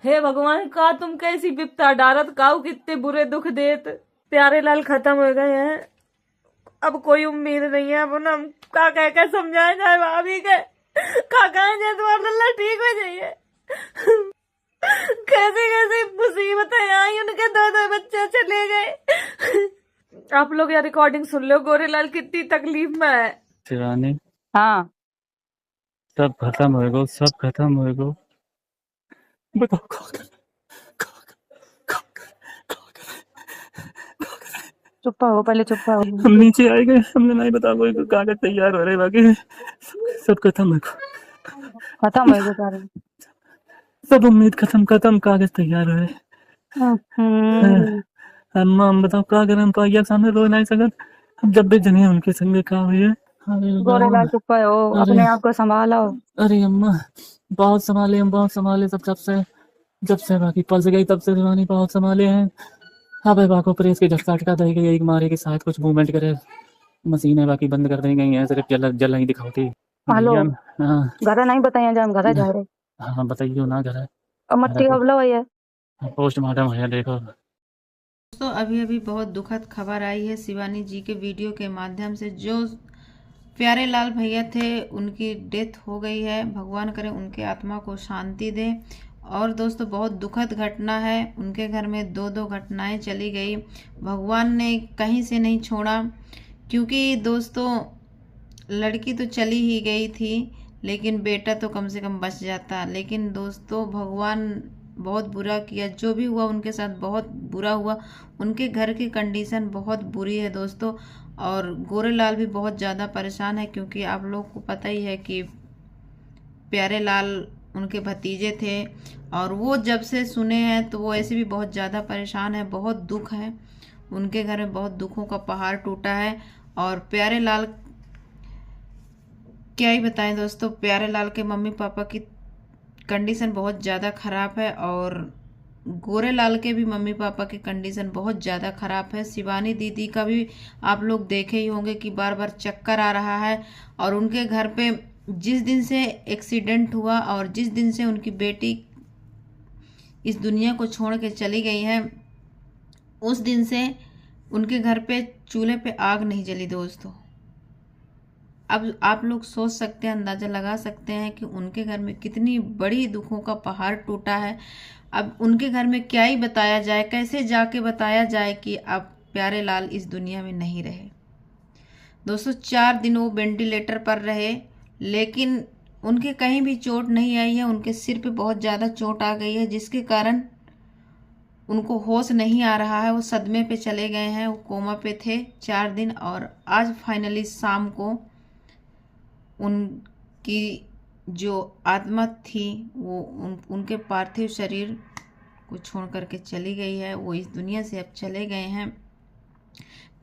हे भगवान का तुम कैसी विपता डारत काऊ कितने बुरे दुख देत। प्यारे लाल खत्म हो गए हैं, अब कोई उम्मीद नहीं है। अब हम का कह के समझाए जाए भाभी के का कहे जाए तुम्हारा लल्ला ठीक हो जाइए। कैसी कैसी मुसीबतें आई, उनके दो दो बच्चे चले गए। आप लोग यार रिकॉर्डिंग सुन लो, गोरेलाल कितनी तकलीफ में है। शिवानी हाँ सब खत्म होएगो, सब खत्म होएगो। बताओ चुप हो, पहले चुप हो। हम नीचे आए गए, हमने नहीं बता कोई कागज तैयार हो रहे, बाकी सब खत्म होएगो, खत्म हो गए सारे। सब उम्मीद खत्म, खत्म कागज तैयार हो रहे। अम्मा हम बताओ क्या करें, हम पाइया सामने रो नहीं सकत। हम जब भी जने उनके संग का हुई है। गोरेलाल चुप हो, अपने आप को संभालो। अरे अम्मा बहुत संभाले, हम बहुत संभाले सब, जब से बाकी पल से गई तब से शिवानी बहुत संभाले हैं। हाँ भाई बाको प्रेस के झटका झटका दे गई, एक मारे के साथ कुछ मूवमेंट करे मशीनें बाकी बंद कर दी गई हैं, सिर्फ जल ही दिखाती। हेलो, हाँ घर नहीं बताइए जब घर जा रहे। हाँ बताइए ना, घर है अब मट्टी अब लो ये पोस्टमार्टम है, देखो। दोस्तों अभी बहुत दुखद खबर आई है शिवानी जी के वीडियो के माध्यम से। जो प्यारे लाल भैया थे उनकी डेथ हो गई है, भगवान करे उनके आत्मा को शांति दे। और दोस्तों बहुत दुखद घटना है, उनके घर में दो दो घटनाएं चली गई। भगवान ने कहीं से नहीं छोड़ा, क्योंकि दोस्तों लड़की तो चली ही गई थी, लेकिन बेटा तो कम से कम बच जाता। लेकिन दोस्तों भगवान बहुत बुरा किया, जो भी हुआ उनके साथ बहुत बुरा हुआ। उनके घर की कंडीशन बहुत बुरी है दोस्तों, और गोरेलाल भी बहुत ज़्यादा परेशान है, क्योंकि आप लोग को पता ही है कि प्यारे लाल उनके भतीजे थे, और वो जब से सुने हैं तो वो ऐसे भी बहुत ज़्यादा परेशान है, बहुत दुख है। उनके घर में बहुत दुखों का पहाड़ टूटा है। और प्यारे लाल क्या ही बताएं दोस्तों, प्यारे लाल के मम्मी पापा की कंडीशन बहुत ज़्यादा ख़राब है, और गोरेलाल के भी मम्मी पापा की कंडीशन बहुत ज़्यादा ख़राब है। शिवानी दीदी का भी आप लोग देखे ही होंगे कि बार बार चक्कर आ रहा है। और उनके घर पे जिस दिन से एक्सीडेंट हुआ और जिस दिन से उनकी बेटी इस दुनिया को छोड़ के चली गई है, उस दिन से उनके घर पे चूल्हे पे आग नहीं जली दोस्तों। अब आप लोग सोच सकते हैं, अंदाज़ा लगा सकते हैं कि उनके घर में कितनी बड़ी दुखों का पहाड़ टूटा है। अब उनके घर में क्या ही बताया जाए, कैसे जाके बताया जाए कि अब प्यारे लाल इस दुनिया में नहीं रहे। दोस्तों 4 दिन वो वेंटिलेटर पर रहे, लेकिन उनके कहीं भी चोट नहीं आई है। उनके सिर पे बहुत ज़्यादा चोट आ गई है, जिसके कारण उनको होश नहीं आ रहा है। वो सदमे पे चले गए हैं, वो कोमा पे थे 4 दिन। और आज फाइनली शाम को उनकी जो आत्मा थी वो उनके पार्थिव शरीर को छोड़ करके चली गई है। वो इस दुनिया से अब चले गए हैं।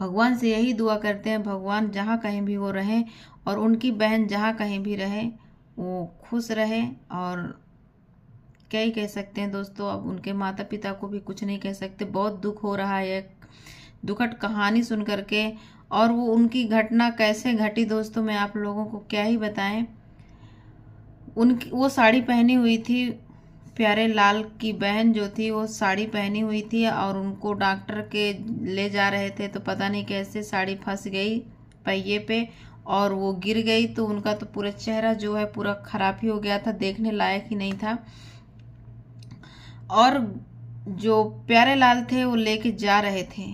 भगवान से यही दुआ करते हैं, भगवान जहाँ कहीं भी वो रहें, और उनकी बहन जहाँ कहीं भी रहे वो खुश रहे। और क्या ही कह सकते हैं दोस्तों, अब उनके माता पिता को भी कुछ नहीं कह सकते। बहुत दुख हो रहा है दुखद कहानी सुन करके। और वो उनकी घटना कैसे घटी दोस्तों, मैं आप लोगों को क्या ही बताएं। उनकी वो साड़ी पहनी हुई थी, प्यारे लाल की बहन जो थी वो साड़ी पहनी हुई थी, और उनको डॉक्टर के ले जा रहे थे, तो पता नहीं कैसे साड़ी फंस गई पहिए पे और वो गिर गई। तो उनका तो पूरा चेहरा जो है पूरा खराब ही हो गया था, देखने लायक ही नहीं था। और जो प्यारे लाल थे वो लेके जा रहे थे,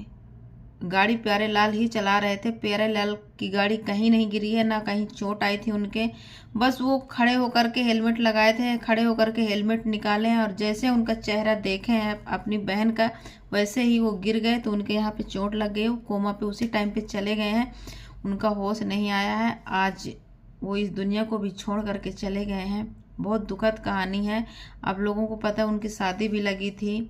गाड़ी प्यारे लाल ही चला रहे थे। प्यारे लाल की गाड़ी कहीं नहीं गिरी है, ना कहीं चोट आई थी उनके। बस वो खड़े होकर के हेलमेट लगाए थे, खड़े होकर के हेलमेट निकाले हैं, और जैसे उनका चेहरा देखे हैं अपनी बहन का, वैसे ही वो गिर गए। तो उनके यहाँ पे चोट लग गई, वो कोमा पे उसी टाइम पे चले गए हैं, उनका होश नहीं आया है। आज वो इस दुनिया को भी छोड़ करके चले गए हैं। बहुत दुखद कहानी है। आप लोगों को पता है उनकी शादी भी लगी थी,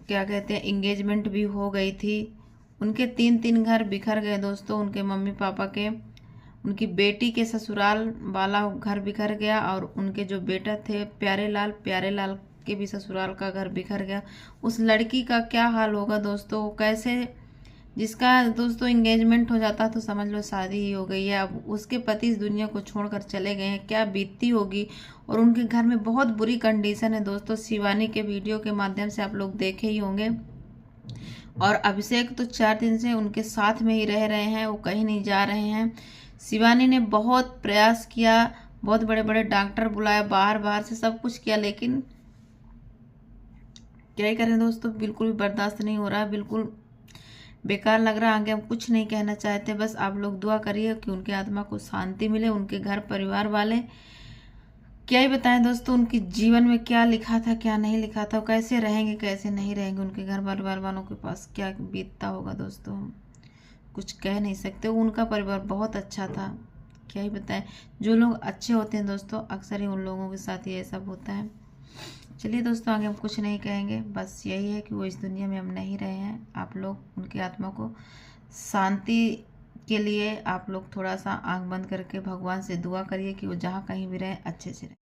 क्या कहते हैं, एंगेजमेंट भी हो गई थी। उनके 3 घर बिखर गए दोस्तों, उनके मम्मी पापा के। उनकी बेटी के ससुराल वाला घर बिखर गया, और उनके जो बेटा थे प्यारे लाल के भी ससुराल का घर बिखर गया। उस लड़की का क्या हाल होगा दोस्तों, कैसे जिसका दोस्तों एंगेजमेंट हो जाता तो समझ लो शादी ही हो गई है। अब उसके पति इस दुनिया को छोड़कर चले गए हैं, क्या बीतती होगी। और उनके घर में बहुत बुरी कंडीशन है दोस्तों, शिवानी के वीडियो के माध्यम से आप लोग देखे ही होंगे। और अभिषेक तो 4 दिन से उनके साथ में ही रह रहे हैं, वो कहीं नहीं जा रहे हैं। शिवानी ने बहुत प्रयास किया, बहुत बड़े बड़े डॉक्टर बुलाया, बाहर से सब कुछ किया, लेकिन क्या ही करें दोस्तों, बिल्कुल भी बर्दाश्त नहीं हो रहा, बिल्कुल बेकार लग रहा है। आगे हम कुछ नहीं कहना चाहते, बस आप लोग दुआ करिए कि उनके आत्मा को शांति मिले। उनके घर परिवार वाले क्या ही बताएं दोस्तों, उनके जीवन में क्या लिखा था क्या नहीं लिखा था, कैसे रहेंगे कैसे नहीं रहेंगे, उनके घर परिवार वालों के पास क्या बीतता होगा दोस्तों, हम कुछ कह नहीं सकते। उनका परिवार बहुत अच्छा था, क्या ही बताएं। जो लोग अच्छे होते हैं दोस्तों, अक्सर ही उन लोगों के साथ ये सब होता है। चलिए दोस्तों, आगे हम कुछ नहीं कहेंगे, बस यही है कि वो इस दुनिया में हम नहीं रहे हैं। आप लोग उनकी आत्मा को शांति के लिए आप लोग थोड़ा सा आंख बंद करके भगवान से दुआ करिए कि वो जहाँ कहीं भी रहे अच्छे से रहे।